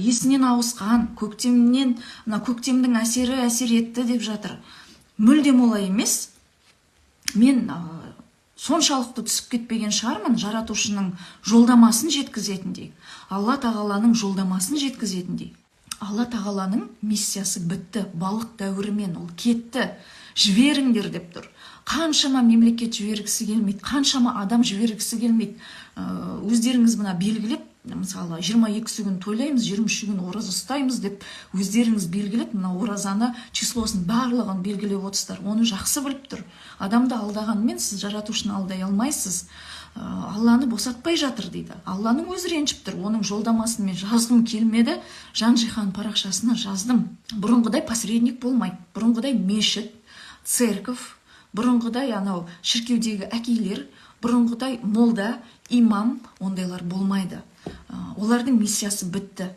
есінен ауысқан, көктемнің әсер етті деп жатыр. Мүлдем олай емес. Мен соншалықты түсіп кетпеген шығармын жаратушының жолдамасын жеткізетіндей, Алла тағаланың жолдамасын жеткізетіндей. Алла тағаланың миссиясы бітті, балық дәуірімен ол кетті, жіберіңдер деп тұр. Қаншама мемлекет жібергісі келмейді, қаншама адам жібергісі келмейді. Өздеріңіз мына белгілеп, мысалы 22 күн тойлаймыз, 23 күн ораза ұстаймыз деп өздеріңіз белгілеп, мына оразаны числосын барлығын белгілеп отырсыздар. Оны жақсы біліп тұр. Адамды алдағанмен сіз жаратушыны алдай алмайсыз. Алланы босатпай жатыр дейді. Алланың өзі ренжіп тұр. Оның жолдамасын мен жазғым келмеді. Жан-жихан парақшасына жаздым. Бұрынғыдай посредник болмайды. Бұрынғыдай мешіт, церковь, бұрынғыдай анау шіркеудегі әкейлер, бұрынғыдай молда, имам, ондайлар болмайды. Олардың миссиясы бітті.